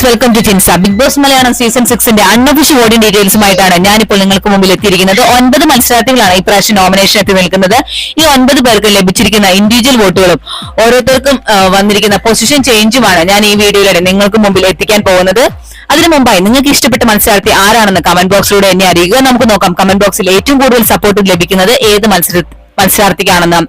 Welcome to Tinsa. Big boss Malayalam season 6ന്റെ unofficial voting ഡീറ്റെയിൽസുമായിട്ടാണ് ഞാനിപ്പോൾ നിങ്ങൾക്ക് മുമ്പിൽ എത്തിയിരിക്കുന്നത്. 9 മത്സരാർത്ഥികളാണ് ഇപ്രാവശ്യം നോമിനേഷൻ എത്തി നിൽക്കുന്നത്. ഈ 9 പേർക്ക് ലഭിച്ചിരിക്കുന്ന ഇൻഡിവിജ്വൽ വോട്ടുകളും ഓരോരുത്തർക്കും വന്നിരിക്കുന്ന പൊസിഷൻ ചേഞ്ചുമാണ് ഞാൻ ഈ വീഡിയോയിലൂടെ നിങ്ങൾക്ക് മുമ്പിൽ എത്തിക്കാൻ പോകുന്നത്. അതിനു മുമ്പായി നിങ്ങൾക്ക് ഇഷ്ടപ്പെട്ട മത്സരാർത്ഥി ആരാണെന്ന് കമന്റ് ബോക്സിലൂടെ എന്നെ അറിയുക. നമുക്ക് നോക്കാം കമന്റ് ബോക്സിൽ ഏറ്റവും കൂടുതൽ സപ്പോർട്ട് ലഭിക്കുന്നത് ഏത് മത്സരാർത്ഥിക്കാണെന്ന്.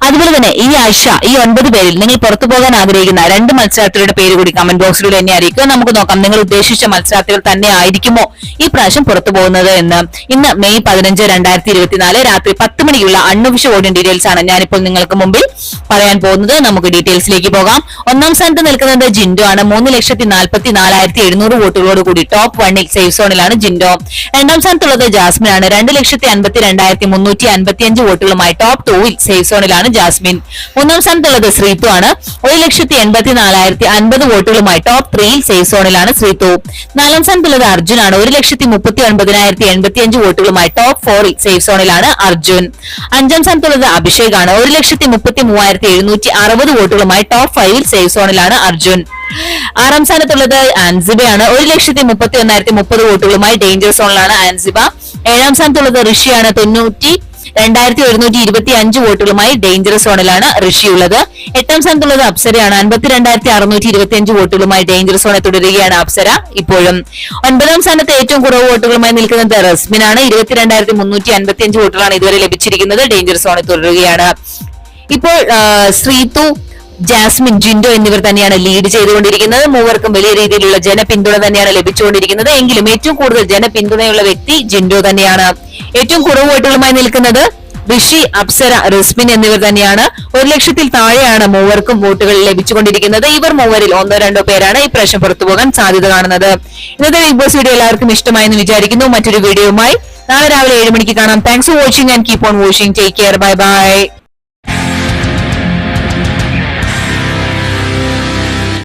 അതുപോലെ തന്നെ ഈ ആഴ്ച ഈ 9 പേരിൽ നിങ്ങൾ പുറത്തു പോകാൻ ആഗ്രഹിക്കുന്ന 2 മത്സരാർത്ഥികളുടെ പേര് കൂടി കമന്റ് ബോക്സിലൂടെ എന്നെ അറിയിക്കുക. നമുക്ക് നോക്കാം നിങ്ങൾ ഉദ്ദേശിച്ച മത്സരാർത്ഥികൾ തന്നെ ആയിരിക്കുമോ ഈ പ്രാവശ്യം പുറത്തു പോകുന്നത് എന്ന്. ഇന്ന് മെയ് 15, 2024 രാത്രി 10 മണിക്കുള്ള അൺഒഫീഷ്യൽ വോട്ടിംഗ് ഡീറ്റെയിൽസ് ആണ് ഞാനിപ്പോൾ നിങ്ങൾക്ക് മുമ്പിൽ പറയാൻ പോകുന്നത്. നമുക്ക് ഡീറ്റെയിൽസിലേക്ക് പോകാം. 1ാം സ്ഥാനത്ത് നിൽക്കുന്നത് ജിൻഡോ ആണ്. 3,44,700 വോട്ടുകളോട് കൂടി ടോപ്പ് 1ൽ സേഫ് സോണിലാണ് ജിൻഡോ. 2ാം സ്ഥാനത്തുള്ളത് ജാസ്മിൻ ആണ്. 2,52,355 വോട്ടുകളുമായി ടോപ്പ് 2ൽ സേഫ് സോണിലാണ് ജാസ്മിൻ. 3ാം സ്ഥാനത്തുള്ളത് ശ്രീതു ആണ്. 1,84,050 വോട്ടുകളുമായി ടോപ്പ് 3ൽ സേഫ് സോണിലാണ് ശ്രീതു. 4ാം സ്ഥാനത്തുള്ളത് അർജുൻ ആണ്. 1,39,085 വോട്ടുകളുമായി ടോപ്പ് 4ൽ സേഫ് സോണിലാണ് അർജുൻ. 5ാം സ്ഥാനത്തുള്ളത് അഭിഷേക് ആണ്. 1,33,760 വോട്ടുകളുമായി ടോപ്പ് 5ൽ സേഫ് സോണിലാണ് അർജുൻ. 6ാം സ്ഥാനത്തുള്ളത് ആൻസിബയാണ്. 1,31,030 വോട്ടുകളുമായി ഡേഞ്ചർ സോണിലാണ് ആൻസിബ. 7ാം സ്ഥാനത്തുള്ളത് ഋഷിയാണ്. 92,125 വോട്ടുകളുമായി ഡേഞ്ചറസ് സോണിലാണ് ഋഷി ഉള്ളത്. 8ാം സ്ഥാനത്തുള്ളത് അപ്സരയാണ്. 52,625 വോട്ടുകളുമായി ഡേഞ്ചറസ് സോണിൽ തുടരുകയാണ് അപ്സര ഇപ്പോഴും. 9ാം സ്ഥാനത്ത് ഏറ്റവും കുറവ് വോട്ടുകളുമായി നിൽക്കുന്നത് റസ്മിൻ ആണ്. 22,355 വോട്ടുകളാണ് ഇതുവരെ ലഭിച്ചിരിക്കുന്നത്. ഡേഞ്ചറസ് സോണിൽ തുടരുകയാണ്. ഇപ്പോൾ ശ്രീതു, ജാസ്മിൻ, ജിൻഡോ എന്നിവർ തന്നെയാണ് ലീഡ് ചെയ്തുകൊണ്ടിരിക്കുന്നത്. മൂവർക്കും വലിയ രീതിയിലുള്ള ജനപിന്തുണ തന്നെയാണ് ലഭിച്ചുകൊണ്ടിരിക്കുന്നത്. എങ്കിലും ഏറ്റവും കൂടുതൽ ജനപിന്തുണയുള്ള വ്യക്തി ജിൻഡോ തന്നെയാണ്. ഏറ്റവും കുറവ് വോട്ടുകളുമായി നിൽക്കുന്നത് ഋഷി, അപ്സര, റസ്മിൻ എന്നിവർ തന്നെയാണ്. 1,00,000-ൽ താഴെയാണ് മൂവർക്കും വോട്ടുകൾ ലഭിച്ചുകൊണ്ടിരിക്കുന്നത്. ഇവർ മൂവരിൽ 1-2 പേരാണ് ഇപ്രാവശ്യം പുറത്തുപോകാൻ സാധ്യത കാണുന്നത്. ഇന്നത്തെ ബിഗ് ബോസ് വീഡിയോ എല്ലാവർക്കും ഇഷ്ടമായെന്ന് വിചാരിക്കുന്നു. മറ്റൊരു വീഡിയോയുമായി നാളെ രാവിലെ 7 മണിക്ക് കാണാം. Thanks for watching and keep on watching. Take care. Bye bye.